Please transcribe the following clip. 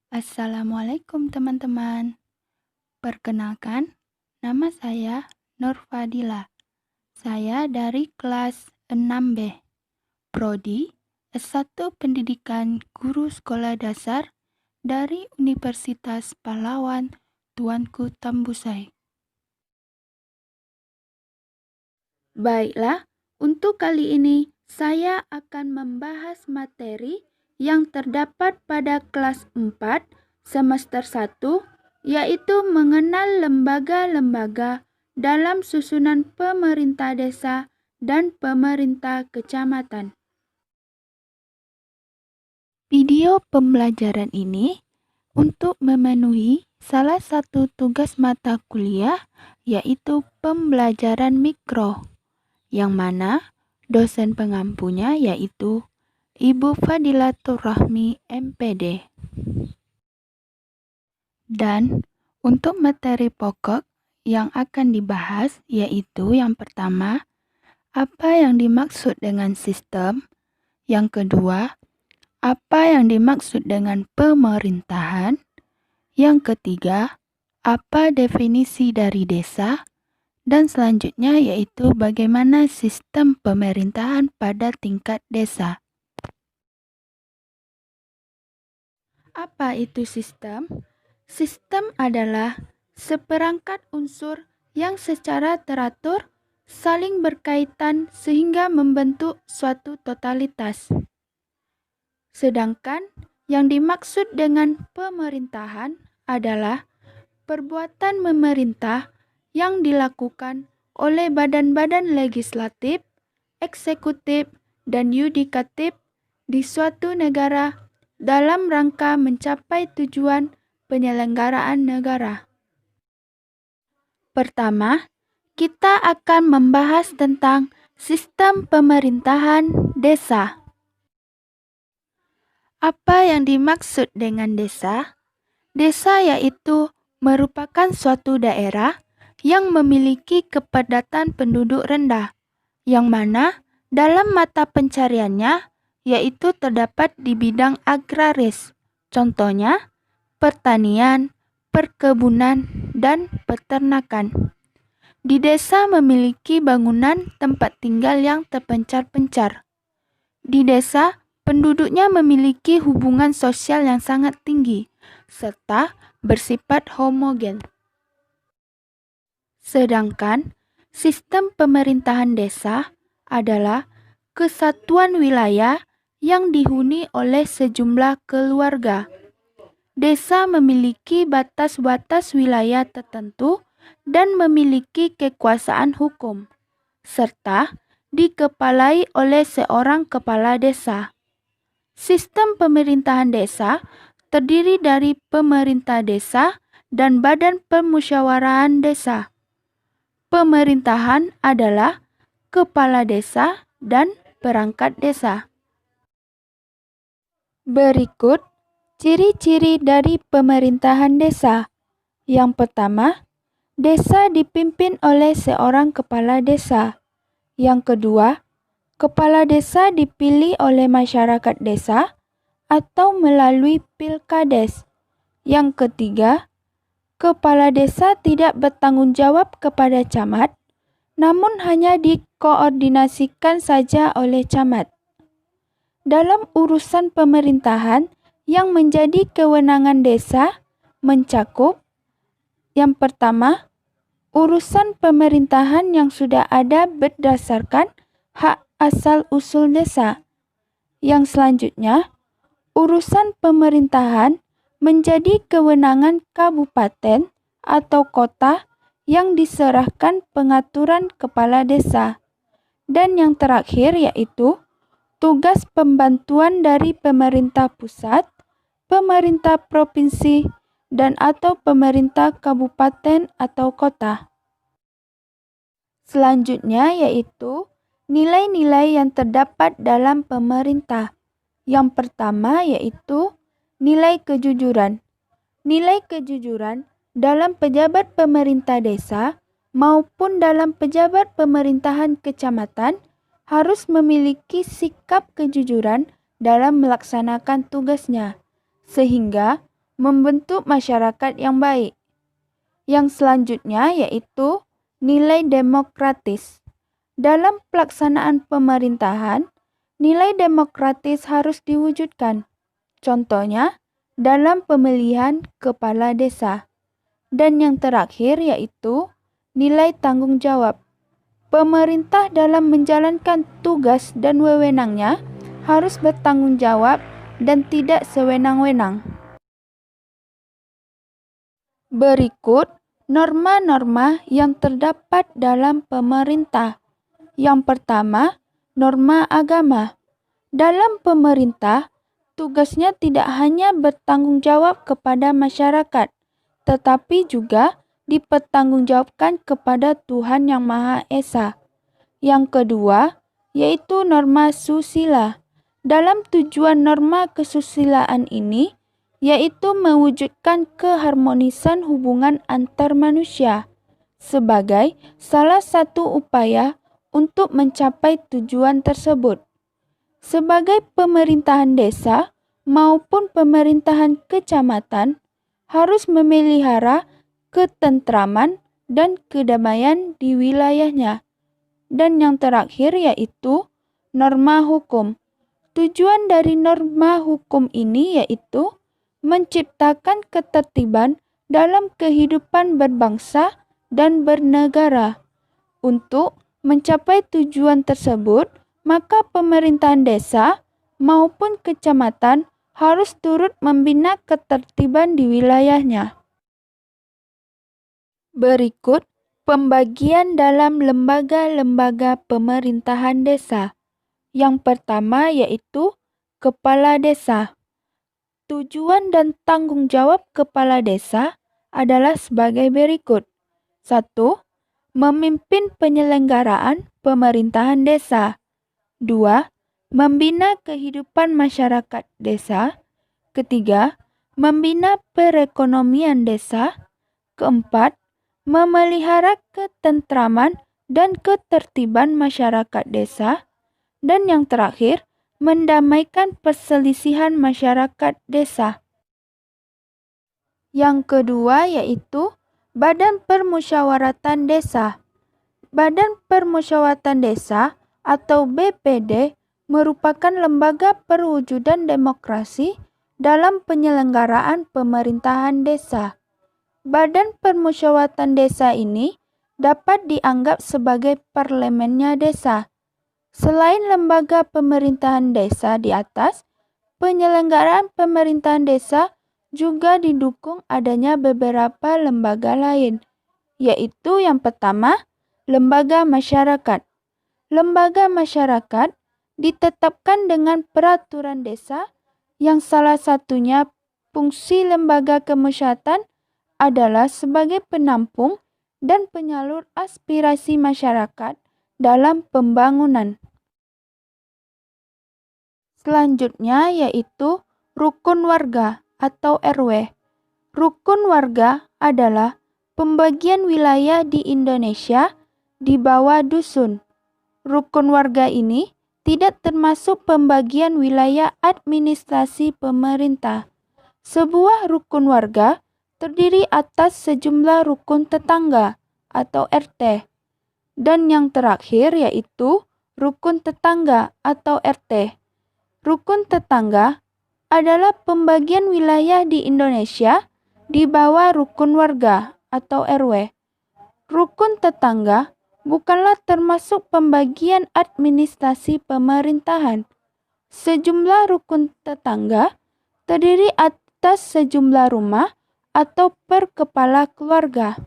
Assalamualaikum teman-teman. Perkenalkan, nama saya Nur Fadila. Saya dari kelas 6B, Prodi S1 Pendidikan Guru Sekolah Dasar dari Universitas Pahlawan Tuanku Tambusai. Baiklah, untuk kali ini saya akan membahas materi yang terdapat pada kelas 4 semester 1, yaitu mengenal lembaga-lembaga dalam susunan pemerintah desa dan pemerintah kecamatan. Video pembelajaran ini untuk memenuhi salah satu tugas mata kuliah, yaitu pembelajaran mikro, yang mana dosen pengampunya yaitu Ibu Fadilatur Rahmi MPD. Dan untuk materi pokok yang akan dibahas yaitu yang pertama, apa yang dimaksud dengan sistem, yang kedua, apa yang dimaksud dengan pemerintahan, yang ketiga, apa definisi dari desa, dan selanjutnya yaitu bagaimana sistem pemerintahan pada tingkat desa. Apa itu sistem? Sistem adalah seperangkat unsur yang secara teratur saling berkaitan sehingga membentuk suatu totalitas. Sedangkan yang dimaksud dengan pemerintahan adalah perbuatan memerintah yang dilakukan oleh badan-badan legislatif, eksekutif, dan yudikatif di suatu negara dalam rangka mencapai tujuan penyelenggaraan negara. Pertama, kita akan membahas tentang sistem pemerintahan desa. Apa yang dimaksud dengan desa? Desa yaitu merupakan suatu daerah yang memiliki kepadatan penduduk rendah, yang mana dalam mata pencariannya yaitu terdapat di bidang agraris, contohnya pertanian, perkebunan, dan peternakan. Di desa memiliki bangunan tempat tinggal yang terpencar-pencar. Di desa, penduduknya memiliki hubungan sosial yang sangat tinggi, serta bersifat homogen. Sedangkan sistem pemerintahan desa adalah kesatuan wilayah yang dihuni oleh sejumlah keluarga. Desa memiliki batas-batas wilayah tertentu dan memiliki kekuasaan hukum, serta dikepalai oleh seorang kepala desa. Sistem pemerintahan desa terdiri dari pemerintah desa dan badan permusyawarahan desa. Pemerintahan adalah kepala desa dan perangkat desa. Berikut ciri-ciri dari pemerintahan desa. Yang pertama, desa dipimpin oleh seorang kepala desa. Yang kedua, kepala desa dipilih oleh masyarakat desa atau melalui pilkades. Yang ketiga, kepala desa tidak bertanggung jawab kepada camat, namun hanya dikoordinasikan saja oleh camat. Dalam urusan pemerintahan yang menjadi kewenangan desa mencakup yang pertama, urusan pemerintahan yang sudah ada berdasarkan hak asal-usul desa. Yang selanjutnya, urusan pemerintahan menjadi kewenangan kabupaten atau kota yang diserahkan pengaturan kepala desa. Dan yang terakhir yaitu tugas pembantuan dari pemerintah pusat, pemerintah provinsi, dan atau pemerintah kabupaten atau kota. Selanjutnya yaitu nilai-nilai yang terdapat dalam pemerintah. Yang pertama yaitu nilai kejujuran. Nilai kejujuran dalam pejabat pemerintah desa maupun dalam pejabat pemerintahan kecamatan harus memiliki sikap kejujuran dalam melaksanakan tugasnya, sehingga membentuk masyarakat yang baik. Yang selanjutnya yaitu nilai demokratis. Dalam pelaksanaan pemerintahan, nilai demokratis harus diwujudkan. Contohnya, dalam pemilihan kepala desa. Dan yang terakhir yaitu nilai tanggung jawab. Pemerintah dalam menjalankan tugas dan wewenangnya harus bertanggung jawab dan tidak sewenang-wenang. Berikut norma-norma yang terdapat dalam pemerintah. Yang pertama, norma agama. Dalam pemerintah, tugasnya tidak hanya bertanggung jawab kepada masyarakat, tetapi juga dipertanggungjawabkan kepada Tuhan Yang Maha Esa. Yang kedua, yaitu norma susila. Dalam tujuan norma kesusilaan ini, yaitu mewujudkan keharmonisan hubungan antar manusia sebagai salah satu upaya untuk mencapai tujuan tersebut. Sebagai pemerintahan desa maupun pemerintahan kecamatan harus memelihara ketentraman dan kedamaian di wilayahnya. Dan yang terakhir yaitu norma hukum. Tujuan dari norma hukum ini yaitu menciptakan ketertiban dalam kehidupan berbangsa dan bernegara. Untuk mencapai tujuan tersebut, maka pemerintahan desa maupun kecamatan harus turut membina ketertiban di wilayahnya. Berikut pembagian dalam lembaga-lembaga pemerintahan desa. Yang pertama yaitu kepala desa. Tujuan dan tanggung jawab kepala desa adalah sebagai berikut. 1. Memimpin penyelenggaraan pemerintahan desa. 2. Membina kehidupan masyarakat desa. 3. Membina perekonomian desa. 4. Memelihara ketentraman dan ketertiban masyarakat desa. Dan yang terakhir, mendamaikan perselisihan masyarakat desa. Yang kedua yaitu Badan Permusyawaratan Desa. Badan Permusyawaratan Desa atau BPD merupakan lembaga perwujudan demokrasi dalam penyelenggaraan pemerintahan desa. Badan Permusyawaratan Desa ini dapat dianggap sebagai parlemennya desa. Selain lembaga pemerintahan desa di atas, penyelenggaraan pemerintahan desa juga didukung adanya beberapa lembaga lain, yaitu yang pertama, lembaga masyarakat. Lembaga masyarakat ditetapkan dengan peraturan desa yang salah satunya fungsi lembaga kemusyawaratan adalah sebagai penampung dan penyalur aspirasi masyarakat dalam pembangunan. Selanjutnya yaitu rukun warga atau RW. Rukun warga adalah pembagian wilayah di Indonesia di bawah dusun. Rukun warga ini tidak termasuk pembagian wilayah administrasi pemerintah. Sebuah rukun warga terdiri atas sejumlah rukun tetangga atau RT. Dan yang terakhir yaitu rukun tetangga atau RT. Rukun tetangga adalah pembagian wilayah di Indonesia di bawah rukun warga atau RW. Rukun tetangga bukanlah termasuk pembagian administrasi pemerintahan. Sejumlah rukun tetangga terdiri atas sejumlah rumah atau per kepala keluarga.